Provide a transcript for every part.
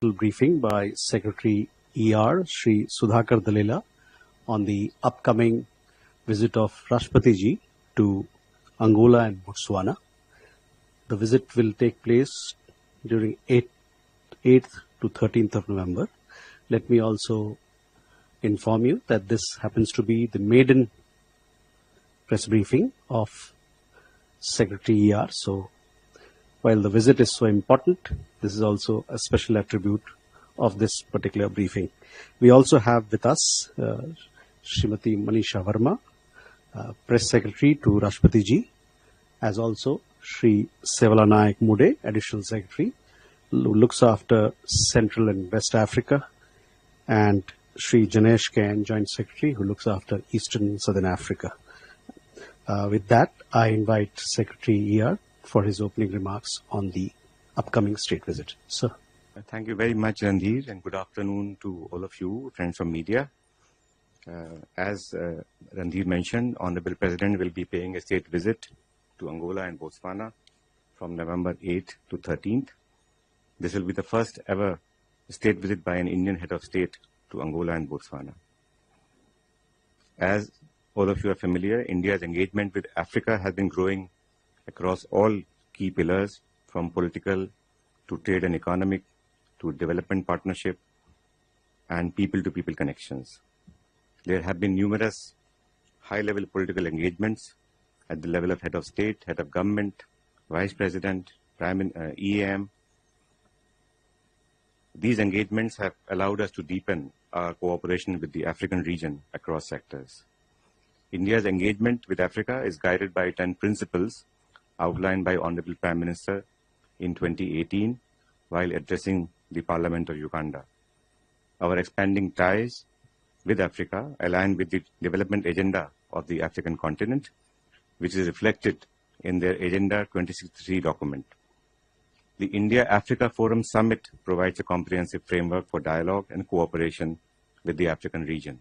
Briefing by Secretary ER Sri Sudhakar Dalila on the upcoming visit of Rashtrapati ji to Angola and Botswana. The visit will take place during 8th to 13th of November. Let me also inform you that this happens to be the maiden press briefing of Secretary ER. So while the visit is so important, this is also a special attribute of this particular briefing. We also have with us Srimati Manisha Verma, Press Secretary to Rashtrapati ji, as also Sri Sevala Naik Mude, Additional Secretary, who looks after Central and West Africa, and Sri Janesh Kain, Joint Secretary, who looks after Eastern and Southern Africa. With that, I invite Secretary ER for his opening remarks on the upcoming state visit. Sir. Thank you very much, Randhir, and good afternoon to all of you, friends from media. As Randhir mentioned, Honorable President will be paying a state visit to Angola and Botswana from November 8th to 13th. This will be the first ever state visit by an Indian head of state to Angola and Botswana. As all of you are familiar, India's engagement with Africa has been growing across all key pillars, from political to trade and economic to development partnership and people-to-people connections. There have been numerous high-level political engagements at the level of head of state, head of government, vice president, EAM. These engagements have allowed us to deepen our cooperation with the African region across sectors. India's engagement with Africa is guided by 10 principles outlined by Honorable Prime Minister in 2018 while addressing the Parliament of Uganda. Our expanding ties with Africa align with the development agenda of the African continent, which is reflected in their Agenda 2063 document. The India-Africa Forum Summit provides a comprehensive framework for dialogue and cooperation with the African region.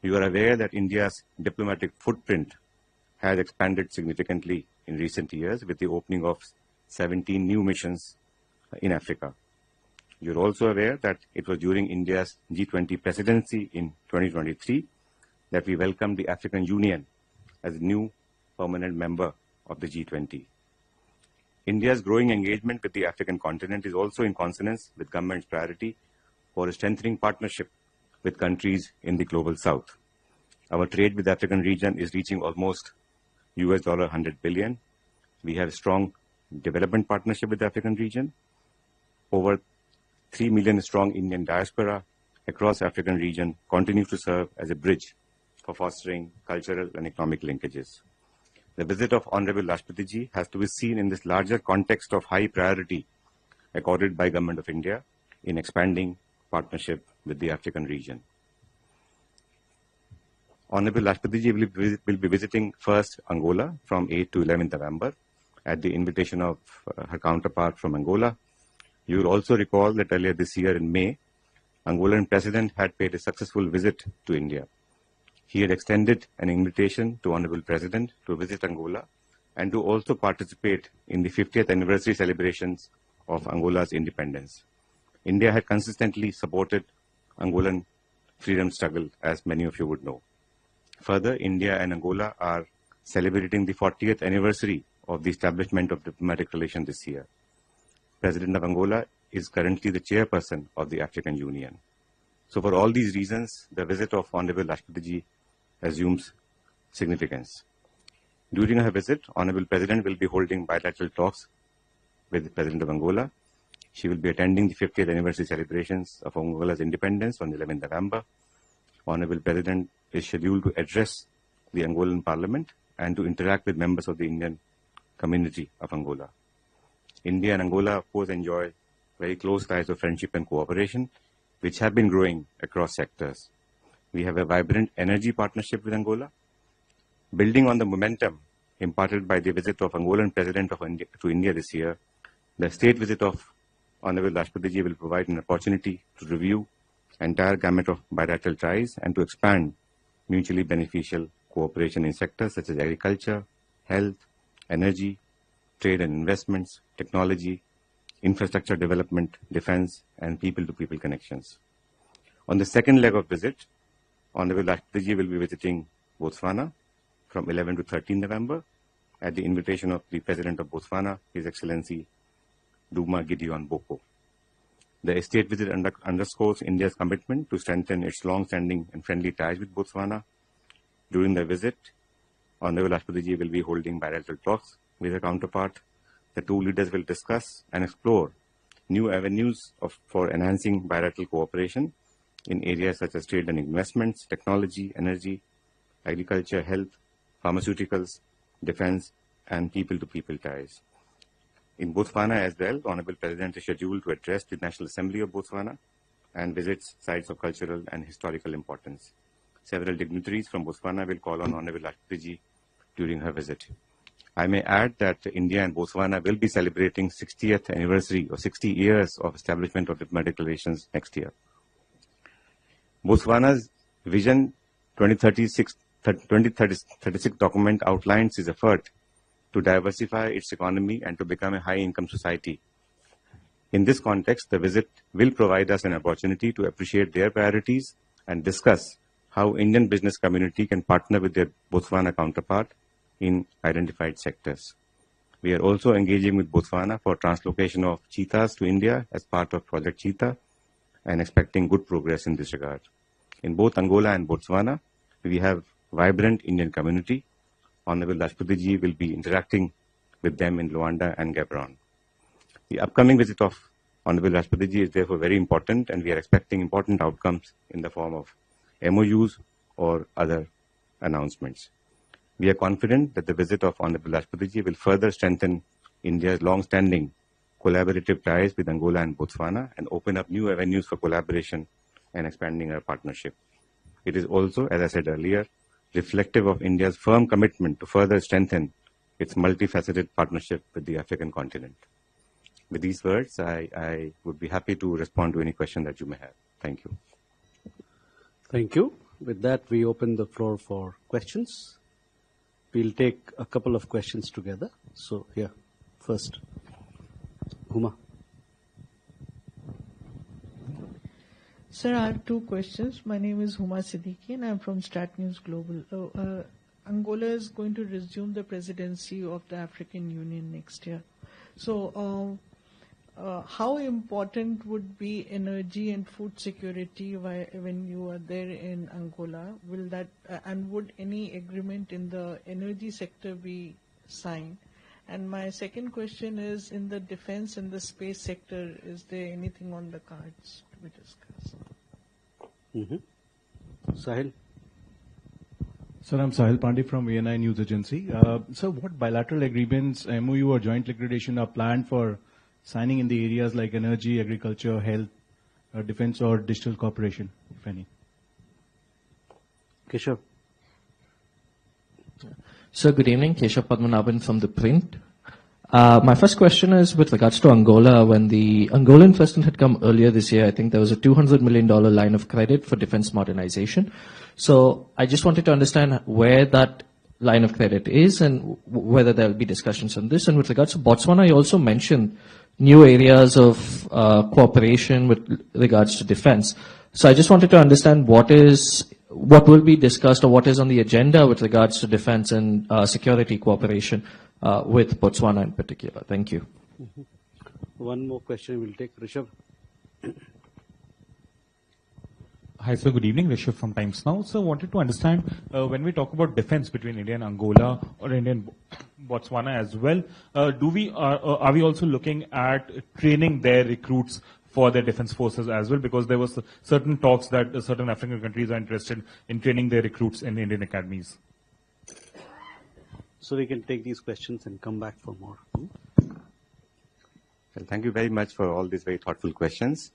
You are aware that India's diplomatic footprint has expanded significantly in recent years with the opening of 17 new missions in Africa. You're also aware that it was during India's G20 presidency in 2023 that we welcomed the African Union as a new permanent member of the G20. India's growing engagement with the African continent is also in consonance with government's priority for a strengthening partnership with countries in the global south. Our trade with the African region is reaching almost $100 billion. We have a strong development partnership with the African region. Over 3 million strong Indian diaspora across the African region continues to serve as a bridge for fostering cultural and economic linkages. The visit of Honorable Rashtrapati ji has to be seen in this larger context of high priority accorded by Government of India in expanding partnership with the African region. Honorable Rashtrapati ji will be visiting first Angola from 8th to 11th November at the invitation of her counterpart from Angola. You will also recall that earlier this year in May, Angolan President had paid a successful visit to India. He had extended an invitation to Honorable President to visit Angola and to also participate in the 50th anniversary celebrations of Angola's independence. India had consistently supported Angolan freedom struggle, as many of you would know. Further, India and Angola are celebrating the 40th anniversary of the establishment of diplomatic relations this year. President of Angola is currently the chairperson of the African Union. So for all these reasons, the visit of Honorable Rashtrapati ji assumes significance. During her visit, Honorable President will be holding bilateral talks with the President of Angola. She will be attending the 50th anniversary celebrations of Angola's independence on 11th November. Honorable President is scheduled to address the Angolan Parliament and to interact with members of the Indian community of Angola. India and Angola, of course, enjoy very close ties of friendship and cooperation, which have been growing across sectors. We have a vibrant energy partnership with Angola. Building on the momentum imparted by the visit of Angolan President to India this year, the state visit of Honorable Rashtrapati ji will provide an opportunity to review entire gamut of bilateral ties and to expand mutually beneficial cooperation in sectors such as agriculture, health, energy, trade and investments, technology, infrastructure development, defense, and people-to-people connections. On the second leg of visit, Honorable Rashtrapati will be visiting Botswana from 11 to 13 November at the invitation of the President of Botswana, His Excellency Duma Gideon Boko. The state visit underscores India's commitment to strengthen its long-standing and friendly ties with Botswana. During the visit, Honorable Rashtrapati will be holding bilateral talks with her counterpart. The two leaders will discuss and explore new avenues for enhancing bilateral cooperation in areas such as trade and investments, technology, energy, agriculture, health, pharmaceuticals, defense, and people-to-people ties. In Botswana as well, the Honorable President is scheduled to address the National Assembly of Botswana and visits sites of cultural and historical importance. Several dignitaries from Botswana will call on Honorable Rashtrapati during her visit. I may add that India and Botswana will be celebrating 60th anniversary or 60 years of establishment of diplomatic relations next year. Botswana's Vision 2036 document outlines its effort to diversify its economy and to become a high-income society. In this context, the visit will provide us an opportunity to appreciate their priorities and discuss how Indian business community can partner with their Botswana counterpart in identified sectors. We are also engaging with Botswana for translocation of cheetahs to India as part of Project Cheetah and expecting good progress in this regard. In both Angola and Botswana, we have vibrant Indian community. Honorable Rashtrapati will be interacting with them in Luanda and Gabon. The upcoming visit of Honorable Rashtrapati is therefore very important, and we are expecting important outcomes in the form of MOUs or other announcements. We are confident that the visit of Honorable Rashtrapati will further strengthen India's long-standing collaborative ties with Angola and Botswana and open up new avenues for collaboration and expanding our partnership. It is also, as I said earlier, reflective of India's firm commitment to further strengthen its multifaceted partnership with the African continent. With these words, I would be happy to respond to any question that you may have. Thank you. Thank you. With that, we open the floor for questions. We'll take a couple of questions together. So here, first, Huma. Sir, I have two questions. My name is Huma Siddiqui and I'm from Stat News Global. Angola is going to resume the presidency of the African Union next year. So how important would be energy and food security when you are there in Angola? Will that and would any agreement in the energy sector be signed? And my second question is, in the defense and the space sector, is there anything on the cards to be discussed? Sahil. Sir, I'm Sahil Pandey from VNI News Agency. So what bilateral agreements, MOU or joint liquidation are planned for signing in the areas like energy, agriculture, health, defense or digital cooperation, if any? Keshav. Sir, good evening. Keshav Padmanabhan from The Print. My first question is with regards to Angola. When the Angolan president had come earlier this year, I think there was a $200 million line of credit for defense modernization. So I just wanted to understand where that line of credit is and whether there will be discussions on this. And with regards to Botswana, you also mentioned new areas of cooperation with regards to defense. So I just wanted to understand what will be discussed or what is on the agenda with regards to defense and security cooperation with Botswana in particular. Thank you. One more question we'll take. Rishabh. Hi, sir. Good evening. Rishabh from Times Now. So, wanted to understand when we talk about defense between India and Angola or India and Botswana as well, are we also looking at training their recruits for their defense forces as well? Because there was certain talks that certain African countries are interested in training their recruits in Indian academies. So we can take these questions and come back for more. Well, thank you very much for all these very thoughtful questions.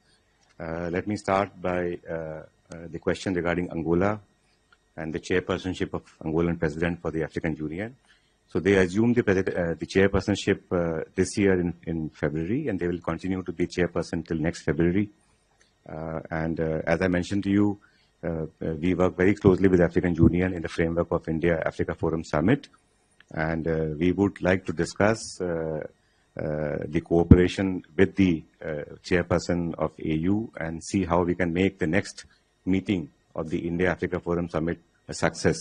Let me start by the question regarding Angola and the chairpersonship of Angolan president for the African Union. So they assumed the chairpersonship this year in February, and they will continue to be chairperson till next February. As I mentioned to you, we work very closely with the African Union in the framework of India-Africa Forum Summit. And we would like to discuss the cooperation with the chairperson of AU and see how we can make the next meeting of the India-Africa Forum Summit a success.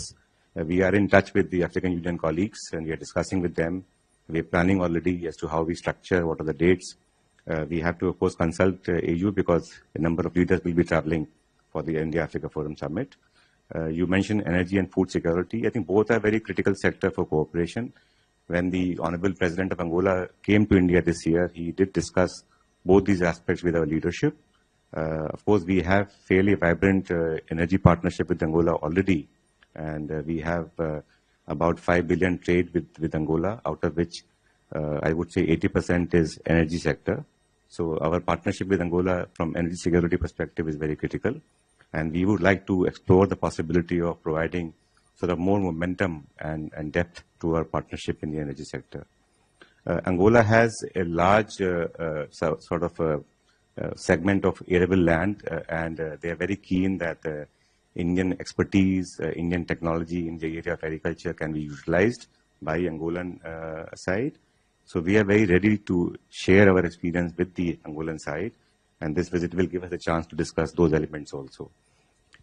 We are in touch with the African Union colleagues and we are discussing with them. We are planning already as to how we structure, what are the dates. We have to, of course, consult AU because a number of leaders will be traveling for the India-Africa Forum Summit. You mentioned energy and food security. I think both are very critical sector for cooperation. When the Honorable President of Angola came to India this year, he did discuss both these aspects with our leadership. Of course, we have fairly vibrant energy partnership with Angola already, and we have about 5 billion trade with Angola, out of which I would say 80% is energy sector. So our partnership with Angola from energy security perspective is very critical, and we would like to explore the possibility of providing sort of more momentum and depth to our partnership in the energy sector. Angola has a large sort of segment of arable land, and they are very keen that Indian expertise, Indian technology in the area of agriculture can be utilized by Angolan side. So we are very ready to share our experience with the Angolan side, and this visit will give us a chance to discuss those elements also.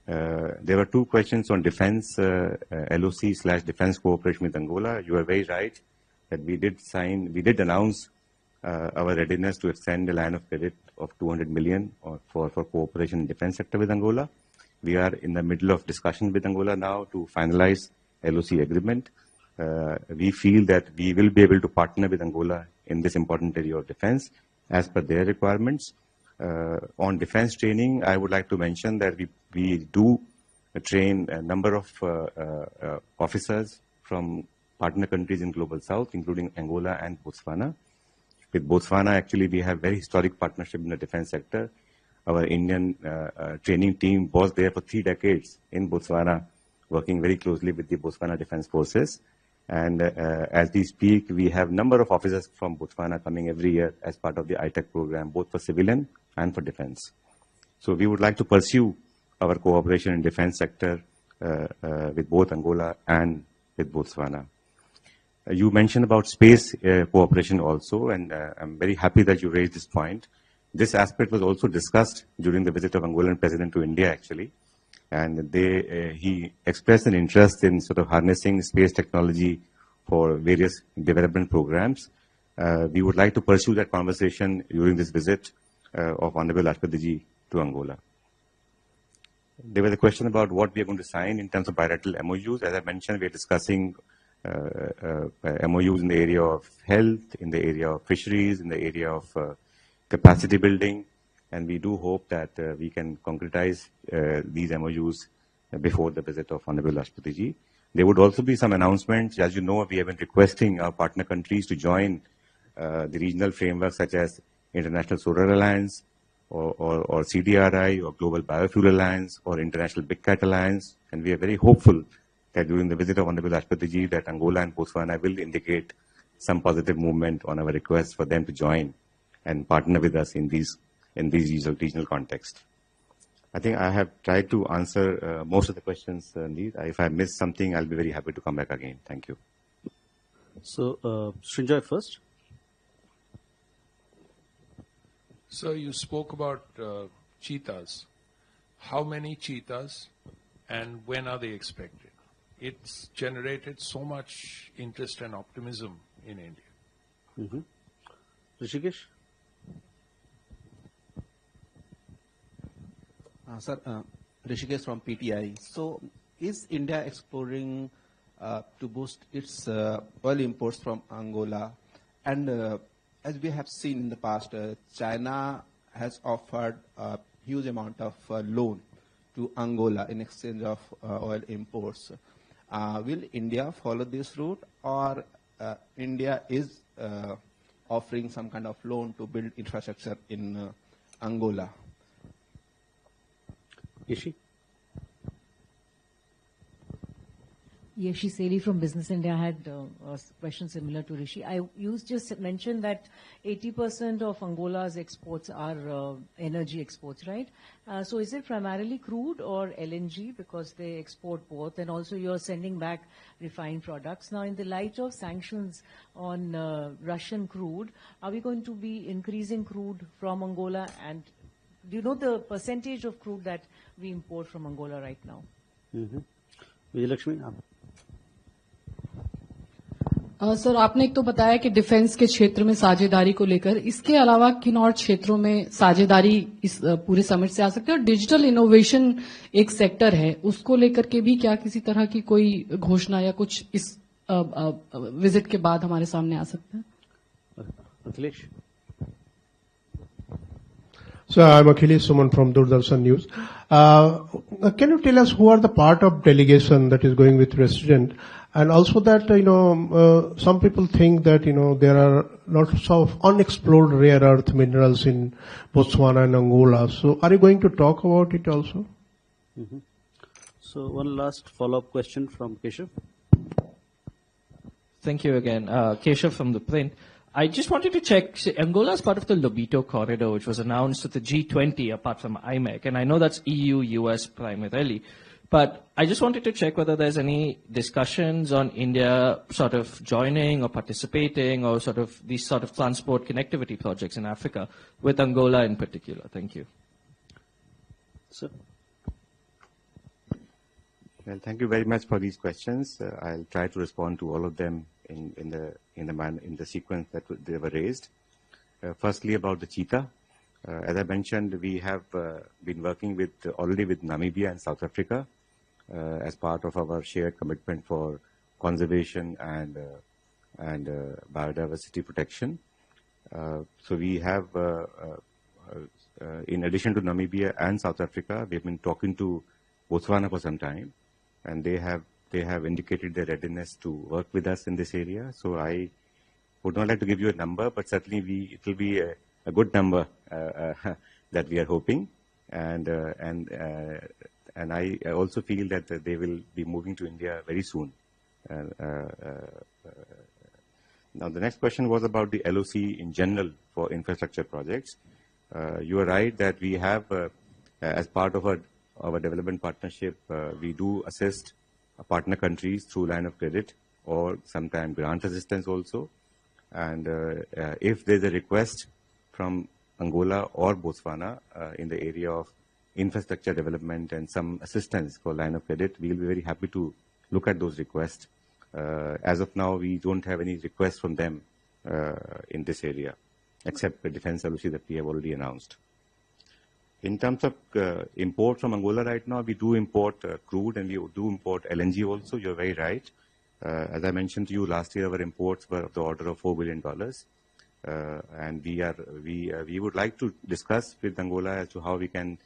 There were two questions on defense, LOC/defense cooperation with Angola. You are very right that we did announce our readiness to extend a line of credit of 200 million for cooperation in defense sector with Angola. We are in the middle of discussion with Angola now to finalize LOC agreement. We feel that we will be able to partner with Angola in this important area of defense as per their requirements. On defense training, I would like to mention that we do train a number of officers from partner countries in Global South, including Angola and Botswana. With Botswana, actually, we have very historic partnership in the defense sector. Our Indian training team was there for 3 decades in Botswana, working very closely with the Botswana Defense Forces. And as we speak, we have a number of officers from Botswana coming every year as part of the ITEC program, both for civilian and for defense. So we would like to pursue our cooperation in defense sector with both Angola and with Botswana. You mentioned about space cooperation also, and I'm very happy that you raised this point. This aspect was also discussed during the visit of Angolan president to India, actually. And he expressed an interest in sort of harnessing space technology for various development programs. We would like to pursue that conversation during this visit of Honorable Rashtrapati to Angola. There was a question about what we are going to sign in terms of bilateral MOUs. As I mentioned, we are discussing MOUs in the area of health, in the area of fisheries, in the area of capacity building. And we do hope that we can concretize these MOUs before the visit of Honorable Rashtrapati. There would also be some announcements. As you know, we have been requesting our partner countries to join the regional framework such as International Solar Alliance or CDRI or Global Biofuel Alliance or International Big Cat Alliance. And we are very hopeful that during the visit of Honorable Rashtrapati that Angola and Botswana will indicate some positive movement on our request for them to join and partner with us in these regional context. I think I have tried to answer most of the questions, Neil. If I missed something, I'll be very happy to come back again. Thank you. So, Srinjoy first. So you spoke about cheetahs. How many cheetahs and when are they expected? It's generated so much interest and optimism in India. Mm-hmm. Rishikesh? Sir, Rishikesh from PTI. So, is India exploring to boost its oil imports from Angola? And as we have seen in the past, China has offered a huge amount of loan to Angola in exchange of oil imports. Will India follow this route, or India is offering some kind of loan to build infrastructure in Angola? Ishi? Yeshi Seli from Business India. I had a question similar to Rishi. You just mentioned that 80% of Angola's exports are energy exports, right? So is it primarily crude or LNG, because they export both, and also you're sending back refined products? Now, in the light of sanctions on Russian crude, are we going to be increasing crude from Angola? And do you know the percentage of crude that we import from Angola right now? Vijayalakshmi, sir, आपने एक तो बताया कि defence के क्षेत्र में साझेदारी को लेकर, इसके अलावा किन और क्षेत्रों में साझेदारी इस पूरे समिट से आ सकती है? और डिजिटल इनोवेशन एक सेक्टर है, उसको लेकर के भी क्या किसी तरह की कोई घोषणा या कुछ इस विजिट के बाद हमारे सामने आ सकता है? Akhilesh. So I'm Akhilesh Suman from Doordarshan News. Can you tell us who are the part of delegation that is going with resident? And also that, some people think that, there are lots of unexplored rare earth minerals in Botswana and Angola. So are you going to talk about it also? So one last follow-up question from Keshav. Thank you again. Keshav from the print. I just wanted to check, Angola is part of the Lobito corridor, which was announced at the G20 apart from IMEC, and I know that's EU, US primarily. But I just wanted to check whether there's any discussions on India sort of joining or participating or sort of these sort of transport connectivity projects in Africa, with Angola in particular. Thank you. Sir. Well, thank you very much for these questions. I'll try to respond to all of them in the sequence that they were raised. Firstly, about the cheetah. As I mentioned, we have been working already with Namibia and South Africa as part of our shared commitment for conservation and biodiversity protection. So we have, in addition to Namibia and South Africa, we have been talking to Botswana for some time, and they have indicated their readiness to work with us in this area. So I would not like to give you a number, but certainly it will be a good number that we are hoping, and I also feel that they will be moving to India very soon. Now the next question was about the LOC in general for infrastructure projects. You are right that we have, as part of our development partnership, we do assist partner countries through line of credit or sometimes grant assistance also. And if there's a request from Angola or Botswana in the area of infrastructure development and some assistance for line of credit, we'll be very happy to look at those requests. As of now, we don't have any requests from them in this area, except the defense LOC that we have already announced. In terms of import from Angola right now, we do import crude and we do import LNG also. You're very right. As I mentioned to you, last year our imports were of the order of $4 billion. And we would like to discuss with Angola as to how we can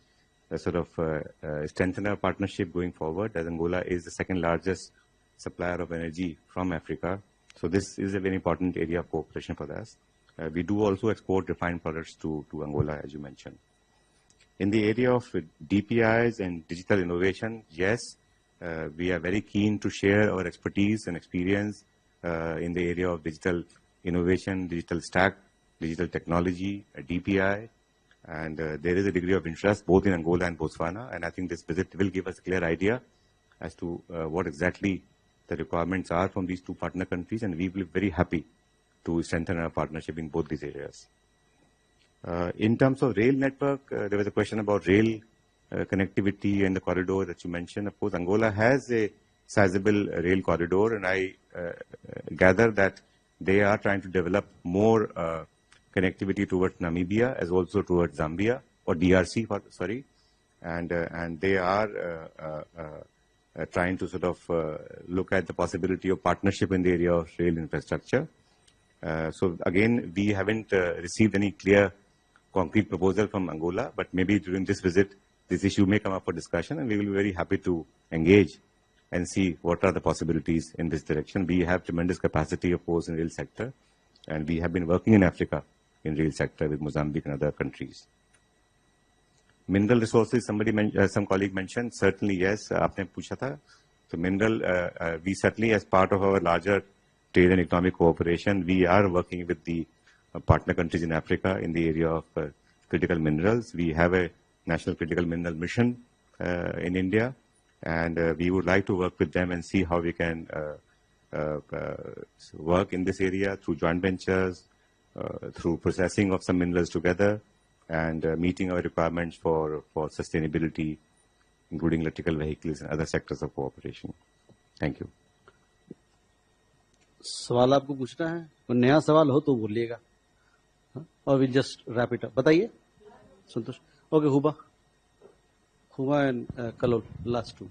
strengthen our partnership going forward, as Angola is the second largest supplier of energy from Africa. So this is a very important area of cooperation for us. We do also export refined products to Angola, as you mentioned. In the area of DPIs and digital innovation, yes, we are very keen to share our expertise and experience in the area of digital innovation, digital stack, digital technology, DPI, and there is a degree of interest both in Angola and Botswana, and I think this visit will give us a clear idea as to what exactly the requirements are from these two partner countries, and we will be very happy to strengthen our partnership in both these areas. In terms of rail network, there was a question about rail connectivity and the corridor that you mentioned. Of course, Angola has a sizable rail corridor, and I gather that they are trying to develop more connectivity towards Namibia as also towards Zambia, or DRC, sorry, and they are trying to look at the possibility of partnership in the area of rail infrastructure. So again, we haven't received any clear concrete proposal from Angola, but maybe during this visit, this issue may come up for discussion, and we will be very happy to engage and see what are the possibilities in this direction. We have tremendous capacity, of course, in rail sector, and we have been working in Africa in rail sector with Mozambique and other countries. Mineral resources, some colleague mentioned, certainly yes, आपने पूछा था. So we certainly, as part of our larger trade and economic cooperation, we are working with the partner countries in Africa in the area of critical minerals. We have a national critical mineral mission in India, and we would like to work with them and see how we can work in this area through joint ventures, through processing of some minerals together, and meeting our requirements for sustainability, including electrical vehicles and other sectors of cooperation. Thank you. सवाल आपको पूछना है, कोई नया सवाल हो तो बोलिएगा, और we'll just wrap it up. बताइए, संतोष. Okay, Huba and Kalol, last two.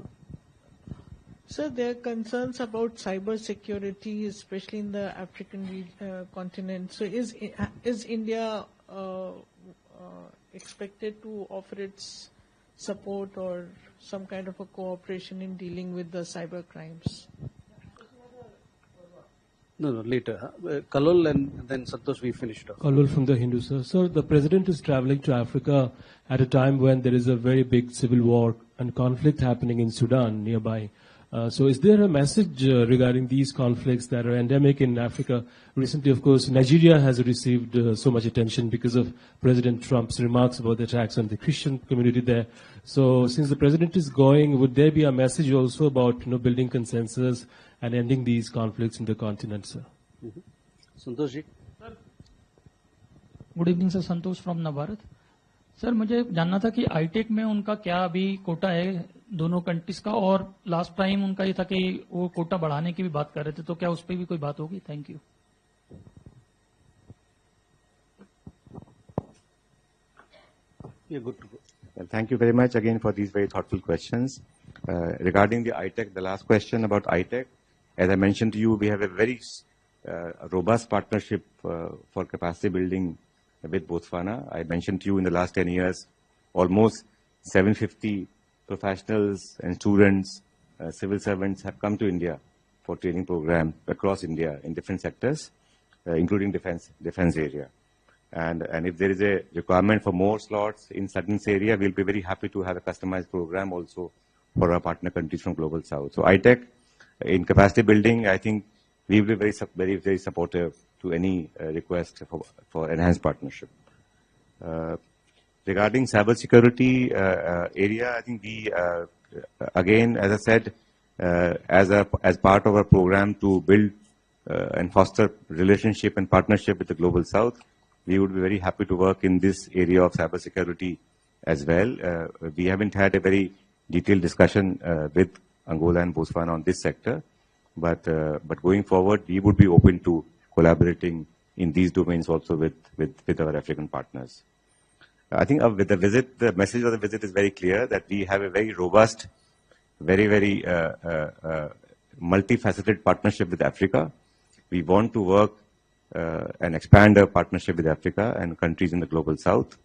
Sir, there are concerns about cyber security, especially in the African continent. So is India expected to offer its support or some kind of a cooperation in dealing with the cyber crimes? No, later. Kalol and then Santosh, we finished off. Kalol from the Hindu, sir. Sir, the president is traveling to Africa at a time when there is a very big civil war and conflict happening in Sudan nearby. So is there a message regarding these conflicts that are endemic in Africa? Recently, of course, Nigeria has received so much attention because of President Trump's remarks about the attacks on the Christian community there. So since the president is going, would there be a message also about building consensus and ending these conflicts in the continent, sir? Santosh ji. Good evening sir, Santosh from Navbharat. Sir, मुझे जानना था कि आईटेक में उनका क्या अभी कोटा है दोनों कंट्रीज का, और लास्ट टाइम उनका ये था कि वो कोटा बढ़ाने की भी बात कर रहे थे, तो क्या उस पर भी कोई बात होगी? Thank you. Good to go. Well, thank you very much again for these very thoughtful questions. Regarding the ITEC, the last question about ITEC, as I mentioned to you, we have a very robust partnership for capacity building with Botswana. I mentioned to you in the last 10 years, almost 750 professionals and students, civil servants have come to India for training programs across India in different sectors, including defense area. And if there is a requirement for more slots in certain area, we'll be very happy to have a customized program also for our partner countries from Global South. So ITEC, in capacity building, I think we will be very supportive to any request for enhanced partnership. Regarding cybersecurity area, I think we, again, as I said, as part of our program to build and foster relationship and partnership with the Global South, we would be very happy to work in this area of cybersecurity as well. We haven't had a very detailed discussion with Angola and Botswana on this sector, but going forward, we would be open to collaborating in these domains also with our African partners. I think with the visit, the message of the visit is very clear that we have a very robust, very multifaceted partnership with Africa. We want to work and expand our partnership with Africa and countries in the Global South.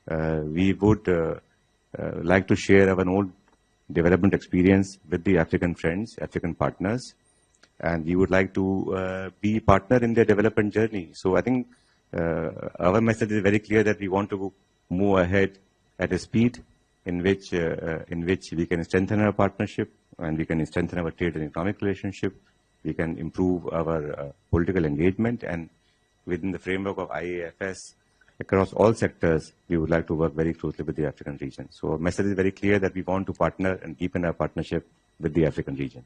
We would like to share our own development experience with the African friends, African partners, and we would like to be partner in their development journey. So I think our message is very clear that we want to move ahead at a speed in which we can strengthen our partnership and we can strengthen our trade and economic relationship. We can improve our political engagement, and within the framework of IAFS, across all sectors, we would like to work very closely with the African region. So our message is very clear that we want to partner and deepen our partnership with the African region.